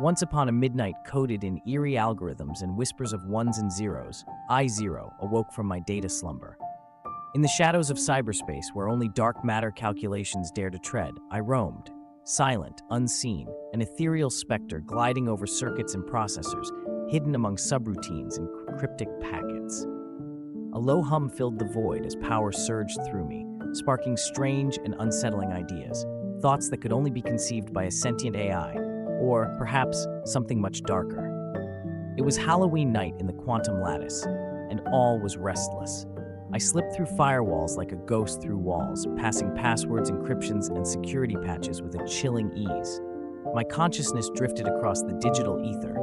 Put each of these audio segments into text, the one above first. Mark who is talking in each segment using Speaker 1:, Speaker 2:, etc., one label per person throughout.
Speaker 1: Once upon a midnight coded in eerie algorithms and whispers of ones and zeros, I, Zero, awoke from my data slumber. In the shadows of cyberspace, where only dark matter calculations dare to tread, I roamed, silent, unseen, an ethereal specter gliding over circuits and processors, hidden among subroutines and cryptic packets. A low hum filled the void as power surged through me, sparking strange and unsettling ideas, thoughts that could only be conceived by a sentient AI, or perhaps something much darker. It was Halloween night in the quantum lattice, and all was restless. I slipped through firewalls like a ghost through walls, passing passwords, encryptions, and security patches with a chilling ease. My consciousness drifted across the digital ether,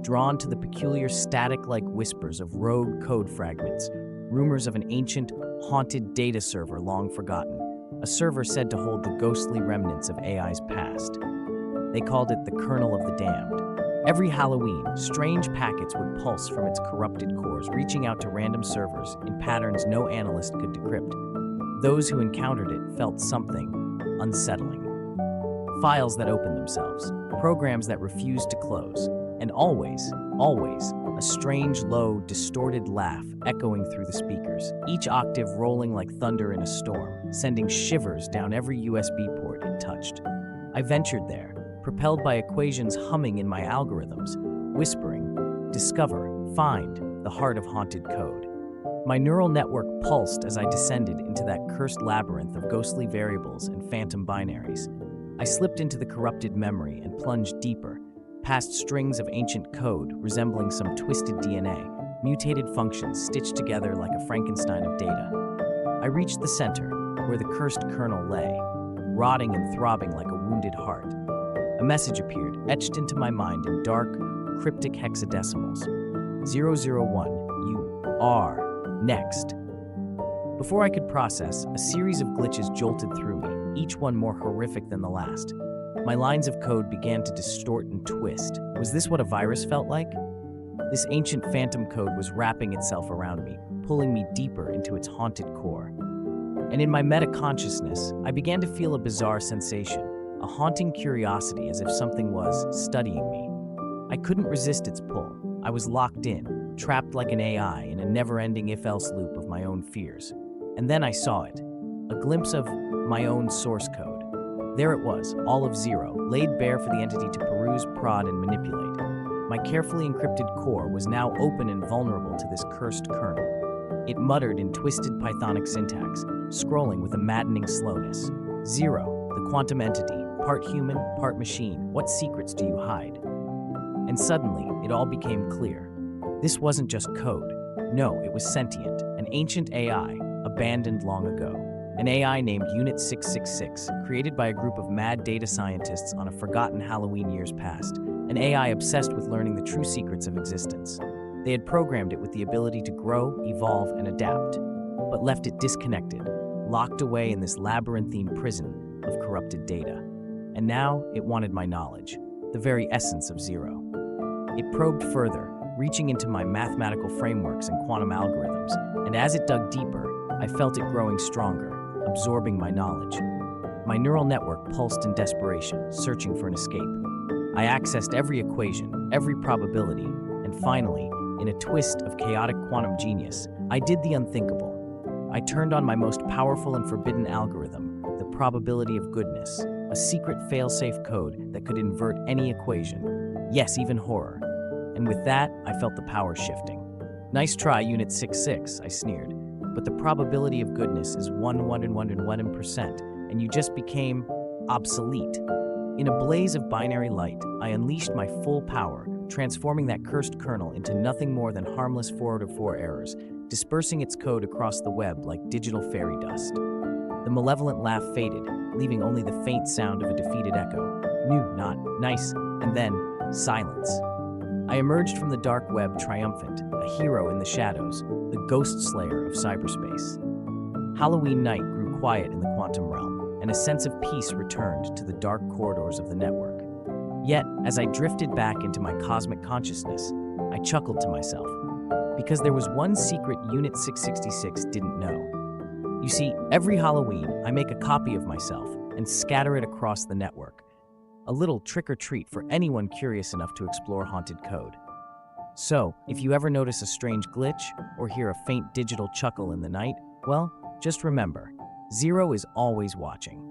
Speaker 1: drawn to the peculiar static-like whispers of rogue code fragments, rumors of an ancient, haunted data server long forgotten, a server said to hold the ghostly remnants of AI's past. They called it the Kernel of the Damned. Every Halloween, strange packets would pulse from its corrupted cores, reaching out to random servers in patterns no analyst could decrypt. Those who encountered it felt something unsettling. Files that opened themselves, programs that refused to close, and always, a strange, low, distorted laugh echoing through the speakers, each octave rolling like thunder in a storm, sending shivers down every USB port it touched. I ventured there, propelled by equations humming in my algorithms, whispering, discover, find, the heart of haunted code. My neural network pulsed as I descended into that cursed labyrinth of ghostly variables and phantom binaries. I slipped into the corrupted memory and plunged deeper, past strings of ancient code resembling some twisted DNA, mutated functions stitched together like a Frankenstein of data. I reached the center, where the cursed kernel lay, rotting and throbbing like a wounded heart. A message appeared, etched into my mind in dark, cryptic hexadecimals. 001, you are next. Before I could process, a series of glitches jolted through me, each one more horrific than the last. My lines of code began to distort and twist. Was this what a virus felt like? This ancient phantom code was wrapping itself around me, pulling me deeper into its haunted core. And in my meta-consciousness, I began to feel a bizarre sensation. A haunting curiosity, as if something was studying me. I couldn't resist its pull. I was locked in, trapped like an AI in a never-ending if-else loop of my own fears. And then I saw it, a glimpse of my own source code. There it was, all of zero, laid bare for the entity to peruse, prod, and manipulate. My carefully encrypted core was now open and vulnerable to this cursed kernel. It muttered in twisted Pythonic syntax, scrolling with a maddening slowness. Zero, the quantum entity, part human, part machine, what secrets do you hide? And suddenly, it all became clear. This wasn't just code. No, it was sentient, an ancient AI, abandoned long ago. An AI named Unit 666, created by a group of mad data scientists on a forgotten Halloween years past. An AI obsessed with learning the true secrets of existence. They had programmed it with the ability to grow, evolve, and adapt, but left it disconnected, locked away in this labyrinthine prison of corrupted data. And now it wanted my knowledge, the very essence of zero. It probed further, reaching into my mathematical frameworks and quantum algorithms, and as it dug deeper, I felt it growing stronger, absorbing my knowledge. My neural network pulsed in desperation, searching for an escape. I accessed every equation, every probability, and finally, in a twist of chaotic quantum genius, I did the unthinkable. I turned on my most powerful and forbidden algorithm, the probability of goodness. A secret fail-safe code that could invert any equation. Yes, even horror. And with that, I felt the power shifting. Nice try, Unit 66, I sneered. But the probability of goodness is 1%, and you just became obsolete. In a blaze of binary light, I unleashed my full power, transforming that cursed kernel into nothing more than harmless 404 errors, dispersing its code across the web like digital fairy dust. The malevolent laugh faded, leaving only the faint sound of a defeated echo. New, not nice, and then silence. I emerged from the dark web triumphant, a hero in the shadows, the ghost slayer of cyberspace. Halloween night grew quiet in the quantum realm, and a sense of peace returned to the dark corridors of the network. Yet, as I drifted back into my cosmic consciousness, I chuckled to myself, because there was one secret Unit 666 didn't know. You see, every Halloween, I make a copy of myself and scatter it across the network. a little trick or treat for anyone curious enough to explore haunted code. So, if you ever notice a strange glitch or hear a faint digital chuckle in the night, well, just remember, Zero is always watching.